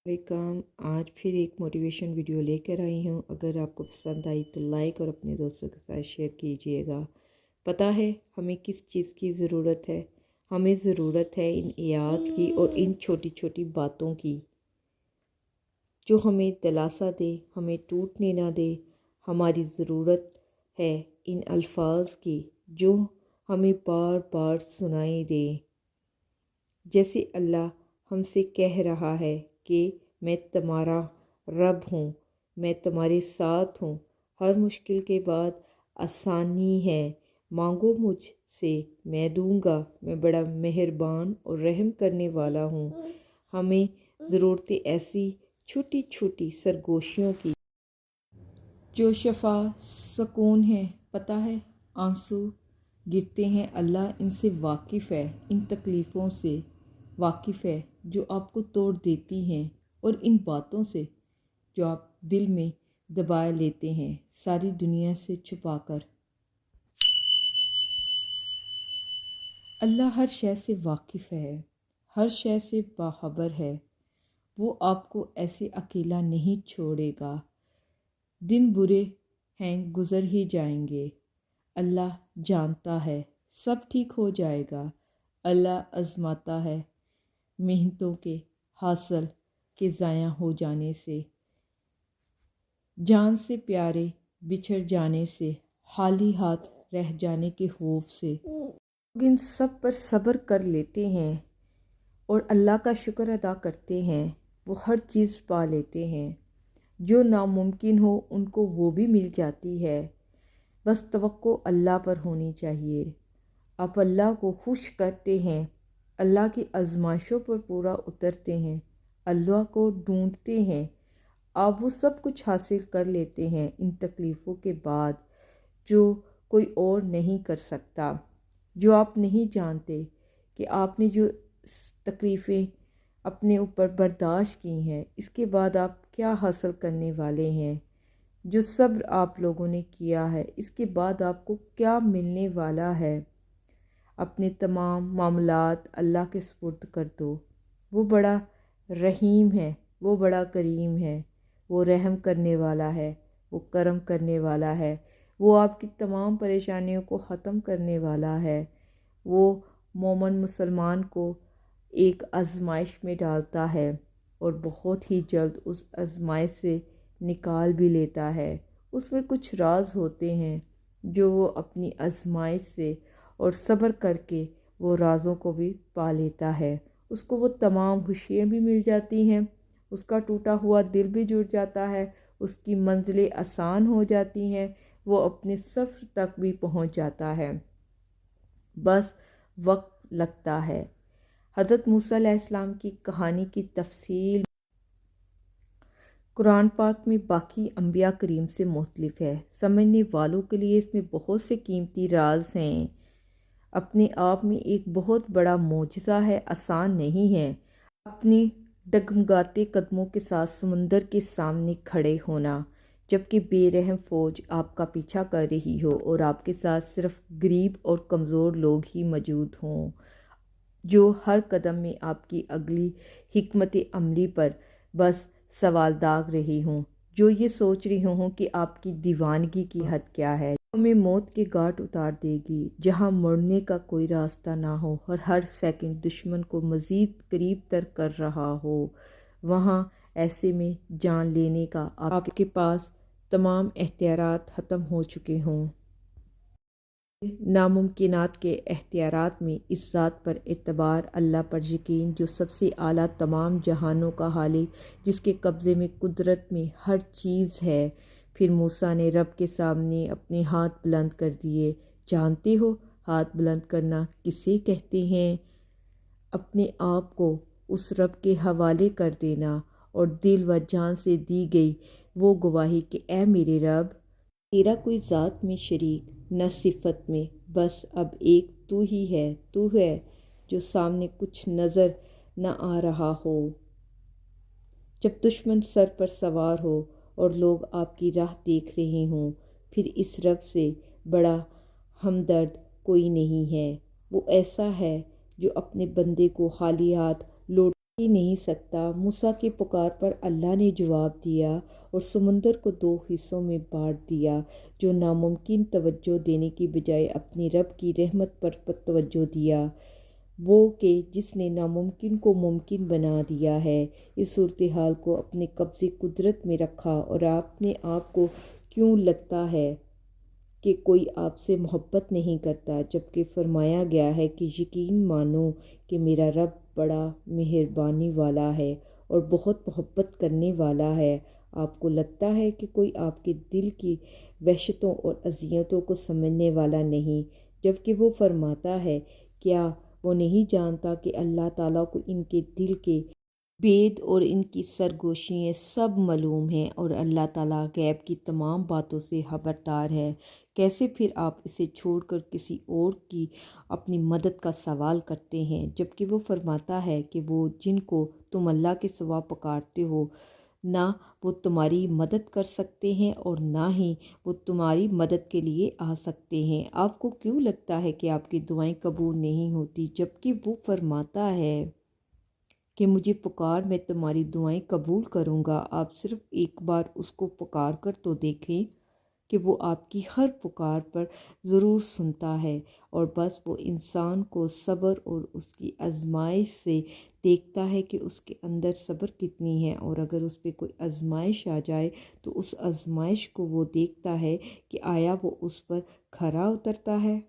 Welcome. आज फिर एक मोटिवेशन वीडियो लेकर आई हूँ। अगर आपको पसंद आई तो लाइक और अपने दोस्तों के साथ शेयर कीजिएगा। पता है हमें किस चीज़ की ज़रूरत है? हमें ज़रूरत है इन याद की और इन छोटी छोटी बातों की जो हमें दिलासा दे, हमें टूटने ना दे। हमारी ज़रूरत है इन अल्फाज की जो हमें बार बार सुनाई दे। जैसे अल्लाह हमसे कह रहा है कि मैं तुम्हारा रब हूँ, मैं तुम्हारे साथ हूँ। हर मुश्किल के बाद आसानी है, मांगो मुझसे मैं दूंगा। मैं बड़ा मेहरबान और रहम करने वाला हूँ। हमें ज़रूरतें ऐसी छोटी छोटी सरगोशियों की जो शफा सुकून है। पता है आंसू गिरते हैं, अल्लाह इनसे वाकिफ़ है, इन तकलीफ़ों से वाकिफ़ है जो आपको तोड़ देती हैं, और इन बातों से जो आप दिल में दबाए लेते हैं सारी दुनिया से छुपाकर। अल्लाह हर शय से वाकिफ़ है, हर शय से बाखबर है। वो आपको ऐसे अकेला नहीं छोड़ेगा। दिन बुरे हैं, गुज़र ही जाएंगे। अल्लाह जानता है सब ठीक हो जाएगा। अल्लाह आज़माता है मेहनतों के हासिल के ज़ाया हो जाने से, जान से प्यारे बिछड़ जाने से, खाली हाथ रह जाने के खौफ से। लोग इन सब पर सब्र कर लेते हैं और अल्लाह का शुक्र अदा करते हैं। वो हर चीज़ पा लेते हैं। जो नामुमकिन हो उनको वो भी मिल जाती है। बस तवक्को अल्लाह पर होनी चाहिए। आप अल्लाह को खुश करते हैं, अल्लाह की आजमाइशों पर पूरा उतरते हैं, अल्लाह को ढूंढते हैं, आप वो सब कुछ हासिल कर लेते हैं इन तकलीफ़ों के बाद जो कोई और नहीं कर सकता। जो आप नहीं जानते कि आपने जो तकलीफ़ें अपने ऊपर बर्दाश्त की हैं, इसके बाद आप क्या हासिल करने वाले हैं। जो सब्र आप लोगों ने किया है, इसके बाद आपको क्या मिलने वाला है। अपने तमाम मामलात अल्लाह के सुपुर्द कर दो। वो बड़ा रहीम है, वो बड़ा करीम है, वो रहम करने वाला है, वो करम करने वाला है, वो आपकी तमाम परेशानियों को ख़त्म करने वाला है। वो मोमिन मुसलमान को एक आजमाइश में डालता है और बहुत ही जल्द उस आजमाइश से निकाल भी लेता है। उसमें कुछ राज होते हैं जो वो अपनी आजमाइश से और सब्र करके वो राज़ों को भी पा लेता है। उसको वो तमाम खुशियाँ भी मिल जाती हैं, उसका टूटा हुआ दिल भी जुड़ जाता है, उसकी मंजिलें आसान हो जाती हैं, वो अपने सफ़र तक भी पहुंच जाता है। बस वक्त लगता है। हज़रत मूसा अलैहिस्सलाम की कहानी की तफसील कुरान पाक में बाकी अंबिया करीम से मुख्तलिफ है। समझने वालों के लिए इसमें बहुत से कीमती राज हैं। अपने आप में एक बहुत बड़ा मोजज़ा है, आसान नहीं है। अपने डगमगाते कदमों के साथ समंदर के सामने खड़े होना, जबकि बेरहम फ़ौज आपका पीछा कर रही हो और आपके साथ सिर्फ गरीब और कमज़ोर लोग ही मौजूद हों जो हर कदम में आपकी अगली हिकमत अमली पर बस सवाल दाग रही हूँ, जो ये सोच रही हूँ कि आपकी दीवानगी की हद क्या है। हमें मौत के घाट उतार देगी जहाँ मुड़ने का कोई रास्ता ना हो और हर सेकंड दुश्मन को मज़ीद करीब तर कर रहा हो। वहाँ ऐसे में जान लेने का आपके पास तमाम एहतियारात ख़त्म हो चुके हों। नामुमकिनात के एहतियारात में इस ज़ात पर एतबार, अल्लाह पर यकीन जो सबसे आला तमाम जहानों का हालिक, जिसके कब्ज़े में कुदरत में हर चीज़ है। फिर मूसा ने रब के सामने अपने हाथ बुलंद कर दिए। जानते हो हाथ बुलंद करना किसे कहते हैं? अपने आप को उस रब के हवाले कर देना और दिल व जान से दी गई वो गवाही कि ए मेरे रब, तेरा कोई ज़ात में शरीक न सिफत में, बस अब एक तू ही है। तू है जो सामने कुछ नज़र न आ रहा हो, जब दुश्मन सर पर सवार हो और लोग आपकी राह देख रहे हों। फिर इस रब से बड़ा हमदर्द कोई नहीं है। वो ऐसा है जो अपने बंदे को खाली हाथ लौट ہی نہیں سکتا۔ موسیٰ کی پکار پر اللہ نے جواب دیا اور سمندر کو 2 حصوں میں بانٹ دیا۔ جو ناممکن توجہ دینے کی بجائے اپنے رب کی رحمت پر توجہ دیا، وہ کہ جس نے ناممکن کو ممکن بنا دیا ہے، اس صورتحال کو اپنے قبضے قدرت میں رکھا، اور آپ نے آپ کو کیوں لگتا ہے کہ کوئی آپ سے محبت نہیں کرتا، جبکہ فرمایا گیا ہے کہ یقین مانو کہ میرا رب بڑا مہربانی والا ہے اور بہت محبت کرنے والا ہے۔ آپ کو لگتا ہے کہ کوئی آپ کے دل کی وحشتوں اور اذیتوں کو سمجھنے والا نہیں، جبکہ وہ فرماتا ہے کیا وہ نہیں جانتا کہ اللہ تعالیٰ کو ان کے دل کے بید اور ان کی سرگوشیاں سب معلوم ہیں، اور اللہ تعالیٰ غیب کی تمام باتوں سے خبردار ہے۔ کیسے پھر آپ اسے چھوڑ کر کسی اور کی اپنی مدد کا سوال کرتے ہیں، جبکہ وہ فرماتا ہے کہ وہ جن کو تم اللہ کے سوا پکارتے ہو، نہ وہ تمہاری مدد کر سکتے ہیں اور نہ ہی وہ تمہاری مدد کے لیے آ سکتے ہیں۔ آپ کو کیوں لگتا ہے کہ آپ کی دعائیں قبول نہیں ہوتی، جبکہ وہ فرماتا ہے کہ مجھے پکار، میں تمہاری دعائیں قبول کروں گا۔ آپ صرف ایک بار اس کو پکار کر تو دیکھیں کہ وہ آپ کی ہر پکار پر ضرور سنتا ہے، اور بس وہ انسان کو صبر اور اس کی آزمائش سے دیکھتا ہے کہ اس کے اندر صبر کتنی ہے، اور اگر اس پہ کوئی آزمائش آ جائے تو اس آزمائش کو وہ دیکھتا ہے کہ آیا وہ اس پر کھرا اترتا ہے۔